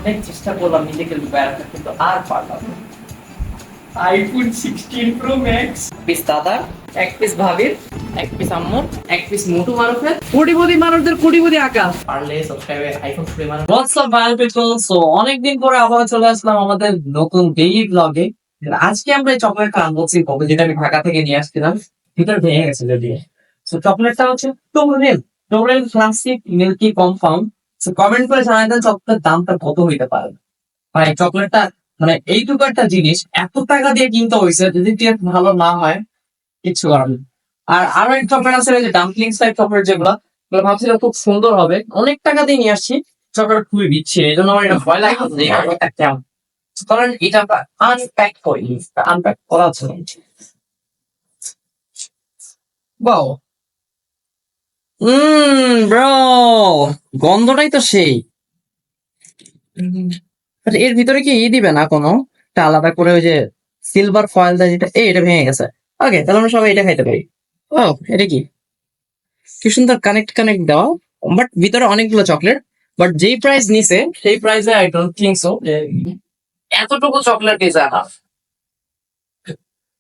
অনেক চেষ্টা করলাম নিজেকে লুকায় রাখার, কিন্তু আর পারলাম না। আইফোন 16 প্রো ম্যাক্স, পিস দাদার, এক পিস ভাবির, এক পিস আম্মুর, এক পিস মোটু মারুফের, কোটিপতি মানুষদের কোটিপতি আকাশ। পারলে সাবস্ক্রাইবে আইফোন ছুড়ে মারুন। হোয়াটসঅ্যাপ ভাই পিপল, সো অনেকদিন পরে আবার চলে আসলাম আমাদের নতুন ডেইলি ব্লগে। আজকে আমরা এই চকলেটটা আনবক্সিং করবো, যেটা আমি ঢাকা থেকে নিয়ে আসছিলাম। ভিতর ভেঙে গেছে যদি। সো চকলেটটা হচ্ছে টোরেল, টোরেল ক্লাসিক মিল্কি কমফার্ম। সো কমেন্ট করে জানাই দেন চকলেটের দামটা কত হইতে পারে। ভাই চকলেটটা মানে এইটুকু একটা জিনিস এত টাকা দিয়ে কিনতে হয়েছে, যদি টেস্ট ভালো না হয় কিছু করার নেই। আর আরো এক চকলেট আছে যে ডাম্পলিংস টাইপ চকলেট, যেগুলো ভাবছিলাম খুব সুন্দর হবে, অনেক টাকা দিয়ে নিয়ে আসছি, চকলেট খুবই বিচ্ছে, এই জন্য আমার এটা ভয় লাগছে যে এটা কেমন। কারণ এটা আমরা আনপ্যাক করি, আনপ্যাক করা আছে। বাও, ব্রো, গন্ধটাই তো সেই। এর ভিতরে কি দিবে না কোনো একটা আলাদা করে, ওই যে সিলভার ফয়েল দেয় যেটা, এটা ভেঙে গেছে। ওকে, তাহলে আমরা সবাই এটা খাইতে পারি। ও, এটা কি কি সুন্দর কানেক্ট কানেক্ট দেওয়া, বাট ভিতরে অনেকগুলো চকলেট। বাট যেই প্রাইস নিছে সেই প্রাইসে আই ডোন্ট থিঙ্ক সো এতটুকু চকলেট ইজ এনাফ।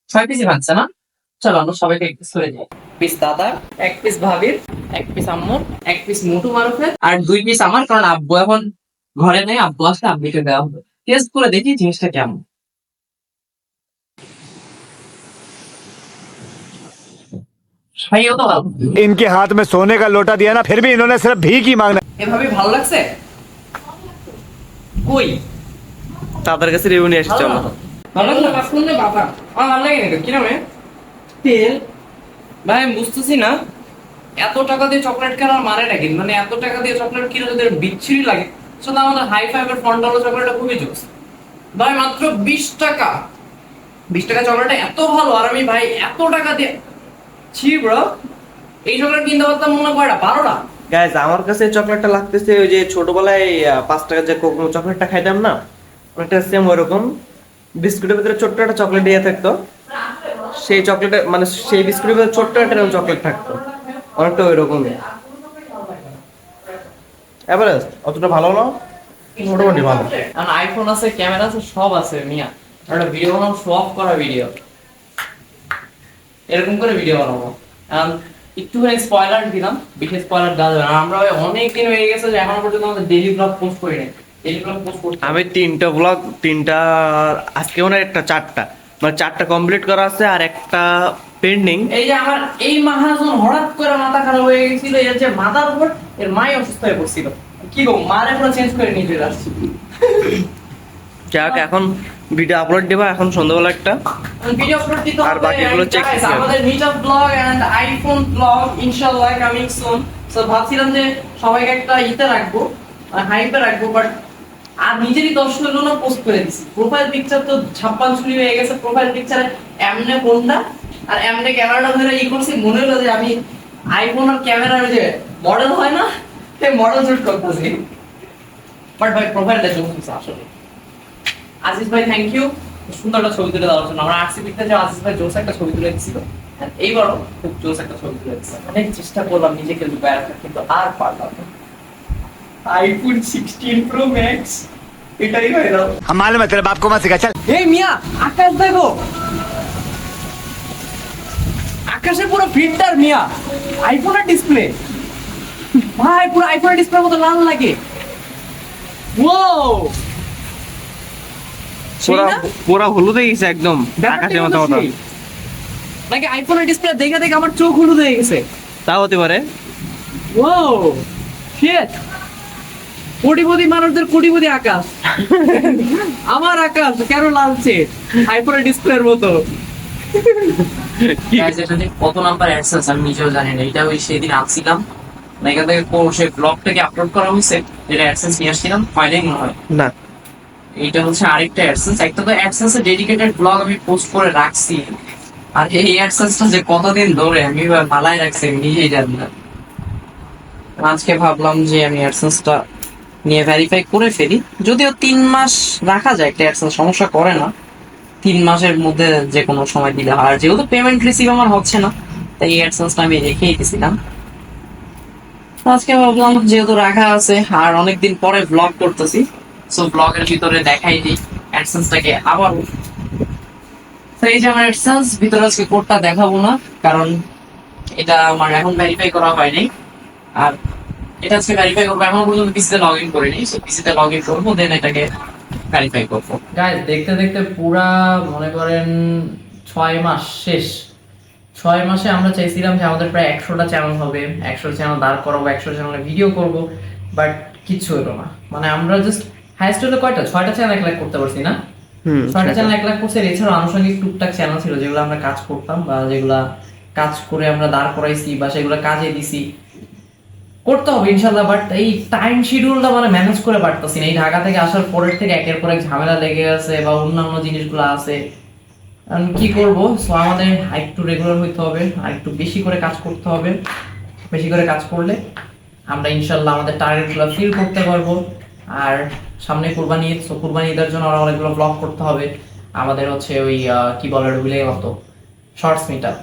6 পিসই ভাঙছে না? চলো আমরা সবাইকে এক পিস করে যাই। পিস দাদার, এক পিস ভাবির, এক পিস আম্মুর, এক পিস মোটু মারুফের, আর 2 পিস আমার, কারণ আব্বু এখন ঘরে নেই। আব্বু আসলে আব্বুকে দেওয়া হবে। টেস্ট করে দেখি জিনিসটা কেমন। খাইও তো ভালো। इनके हाथ में सोने का लोटा दिया ना, फिर भी इन्होंने सिर्फ भीख ही मांगना। এভাবে ভালো লাগছে কই? তাদের কাছে রিভিউ নিয়ে এসেছি আমরা। ভালো লাগলো না শুনলে বাবা, আমার ভালো লাগে না। কি নামে তেল ভাই, আমি বুঝতেছি না এত টাকা দিয়ে চকলেট কেনার মানে নাকি, মানে এত টাকা দিয়ে চকলেট কিনে যদি বিচ্ছিরি লাগে, সেটা আমাদের হাই ফাইভের ফন্ডালো চকলেটটা খুবই জোস ভাই। মাত্র 20 টাকা, 20 টাকা চকলেটটা এত ভালো, আর আমি ভাই এত টাকা দিয়ে ছি ব্রো, এই চকলেট কিনতে পারতাম মনে হয় কয়টা, 12টা। গাইস, আমার কাছে চকলেটটা লাগতেছে ওই যে ছোটবেলায় 5 টাকার যে কোকো চকলেটটা খাইতাম না, ওটা সেম ওইরকম। বিস্কুটের ভিতরে ছোট্ট একটা চকলেট দিয়ে থাকতো, সেই চকলেটে মানে সেই বিস্কুটের ভিতরে ছোট্ট একটা চকলেট থাকতো, অনেকটা ওইরকমই। এভারেজ অতটা ভালো না, মোটামুটি ভালো। কারণ আইফোন আছে, ক্যামেরা আছে, সব আছে মিয়া। একটা ভিডিও বানাবো, শো অফ করা ভিডিও, এরকম করে ভিডিও বানাবো। একটুখানি স্পয়লার দিলাম, বিশেষ স্পয়লার দেওয়া যাবে না। আমরা অনেক দিন হয়ে গেছে যে এখনো পর্যন্ত আমাদের ডেইলি ব্লগ পোস্ট করি নাই। ডেইলি ব্লগ পোস্ট করতে আমি 3টা ব্লগ, 3টা আজকে মনে হয় একটা 4টা, মানে 4টা কমপ্লিট করা আছে আর একটা পেন্ডিং। এই যে আমার এই মাহাজন হঠাৎ করে মাথা খারাপ হয়ে গেছিল, এর যে মাথার উপর এর মাই অসুস্থ হয়ে পড়ছিল। কি গো, মারে পুরো চেঞ্জ করে নিয়ে চলে আসছি। যাক, এখন ভিডিও আপলোড দেবা এখন সন্ধ্যাবেলা একটা, ভিডিও আপলোড দিতে হবে। আর বাকিগুলো check guys, করতে হবে। আমাদের meetup blog and iPhone blog ইনশাআল্লাহ কামিং সুন। সো ভাবছিলাম যে সবাইকে একটা ইতে রাখবো, হাইপে রাখবো, বাট আর নিজেরই দর্শকের জন্য পোস্ট করে দিছি। প্রোফাইল পিকচার তো 56 ছুরি হয়ে গেছে। প্রোফাইল পিকচারে এমনে ফোনটা আর এমনে ক্যামেরাটা ধরে ই করছি, মনে হলো যে আমি আইফোন আর ক্যামেরার যে মডেল হয় না, সেই মডেল শুট করতেছি। বাট ভাই প্রোফাইলটা জমছে আসলে। আজিজ ভাই থ্যাংক ইউ, সুন্দর একটা ছবি তুলে দেওয়ার জন্য। আমরা আরসিপিতে যে আজিজ ভাই জোস একটা ছবি তুলে দিছিল, এইবারও খুব জোস একটা ছবি তুলে দিচ্ছে। অনেক চেষ্টা করলাম নিজেকে লুকায় রাখার, কিন্তু আর পারলাম না। আইফোন 16 প্রো ম্যাক্স, এটাই হয়ে গেল। हम मालूम है तेरे बाप को मत सिखा, चल। এই মিয়া, আকাশ দেখো, আকাশে পুরো ফিল্টার মিয়া, আইফোনের ডিসপ্লে ভাই, পুরো আইফোনের ডিসপ্লের মতো লাল লাগে। ওয়াও, পুরা পুরা হলুদ হয়ে গেছে একদম, আকাশের মতো মতো। নাকি আইফোনের ডিসপ্লে দেখে দেখে আমার চোখ হলুদ হয়ে গেছে। তা হতে পারে। ও শিট, কোটিপতি মানুষদের কোটিপতি আকাশ। আমার আকাশ কেন লালছে আইফোনের ডিসপ্লের মতো। কত নাম্বার অ্যাডসেন্স আমি নিজেও জানি না। এটা ওই সেদিন আসছিলাম না, এখান থেকে সেই ব্লগটাকে আপলোড করা হয়েছে, যেটা অ্যাডসেন্স নিয়ে আসছিলাম, ফাইনালি মনে হয় না, এইটা হচ্ছে আরেকটা অ্যাডসেন্স। একটা তো অ্যাডসেন্সের ডেডিকেটেড ব্লগ আমি পোস্ট করে রাখছি, আর এই অ্যাডসেন্সটা যে কতদিন ধরে আমি মালায় রাখছি আমি নিজেই জানি না। আজকে ভাবলাম যে আমি অ্যাডসেন্সটা নিয়ে ভেরিফাই করে ফেলি। যদিও 3 মাস রাখা যায়, একটা অ্যাডসেন্স সমস্যা করে না, 3 মাসের মধ্যে যে কোনো সময় দিলে হয়। আর যেহেতু পেমেন্ট রিসিভ আমার হচ্ছে না, তাই এই অ্যাডসেন্সটা আমি রেখেই দিয়েছিলাম। আজকে ভাবলাম যেহেতু রাখা আছে আর অনেকদিন পরে ব্লগ করতেছি, সো ব্লগের ভিতরে দেখাই দিই অ্যাডসেন্সটাকে আবার। তো এই যে আমার অ্যাডসেন্স ভিতরে আজকে কোডটা দেখাবো না, কারণ এটা আমার এখন ভেরিফাই করা হয়নি। আর এটা আজকে ভেরিফাই করবো, এখন পর্যন্ত পিসিতে লগ ইন করিনি, সো পিসিতে লগ ইন করবো, দেন এটাকে ভেরিফাই করবো। গাইস দেখতে দেখতে পুরা মনে করেন 6 মাস শেষ। 6 মাসে আমরা চাইছিলাম যে আমাদের প্রায় 100টা চ্যানেল হবে, 100 চ্যানেল দাঁড় করাবো, 100 চ্যানেলে ভিডিও করবো, বাট কিচ্ছু হলো না। মানে আমরা জাস্ট হাইস্ট হলো কয়টা, 6টা চ্যানেল 1 লাখ করতে পারছি না। 6টা চ্যানেল 1 লাখ করছে। এছাড়া আনুষঙ্গিক টুকটাক চ্যানেল ছিল যেগুলো আমরা কাজ করতাম বা যেগুলা কাজ করে আমরা দাঁড় করাইছি বা সেগুলো কাজে দিছি, করতে হবে ইনশাল্লাহ। বাট এই টাইম শিডিউলটা মানে ম্যানেজ করে পারতেছি না। এই ঢাকা থেকে আসার পরের থেকে একের পর এক ঝামেলা লেগে আছে বা অন্যান্য জিনিসগুলো আছে, কি করব। সো আমাদের একটু রেগুলার হইতে হবে, আর একটু বেশি করে কাজ করতে হবে। বেশি করে কাজ করলে আমরা ইনশাল্লাহ আমাদের টার্গেটগুলো ফিল করতে পারবো। আর সামনে কুরবানি ঈদ, সো কুরবানি ঈদের জন্য আমরা অনেকগুলো ব্লগ করতে হবে। আমাদের হচ্ছে ওই কি বলে ভুলে মতো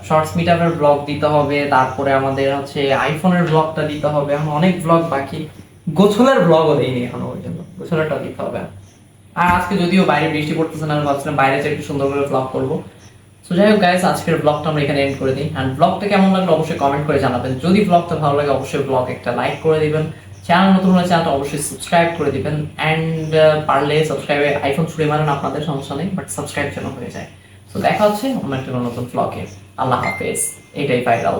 শর্টস মিটআপের ব্লগ দিতে হবে। তারপরে আমাদের হচ্ছে আইফোনের ব্লগটা দিতে হবে। এখন অনেক ব্লগ বাকি, গোছলের ব্লগও দেয়নি এখনো পর্যন্ত, গোছলেরটা দিতে হবে। আর আজকে যদিও বাইরে বৃষ্টি পড়তেছে না, আমি ভাবছিলাম বাইরে যে একটু সুন্দর করে ব্লগ করবো। সো যাই হোক গাইস, আজকের ব্লগটা আমরা এখানে এন্ড করে দিই। অ্যান্ড ব্লগটা কেমন লাগলো অবশ্যই কমেন্ট করে জানাবেন। যদি ব্লগটা ভালো লাগে অবশ্যই ব্লগ একটা লাইক করে দিবেন। চ্যানেল নতুন হলে চ্যানেলটা অবশ্যই সাবস্ক্রাইব করে দিবেন। অ্যান্ড পারলে সাবস্ক্রাইবে আইফোন ছুড়ে মারেন, আপনাদের সমস্যা নেই, বাট সাবস্ক্রাইব যেন হয়ে যায়। তো দেখা হচ্ছে অন্য একটা নতুন ব্লগে। আল্লাহ হাফেজ। এটাই ফাইনাল।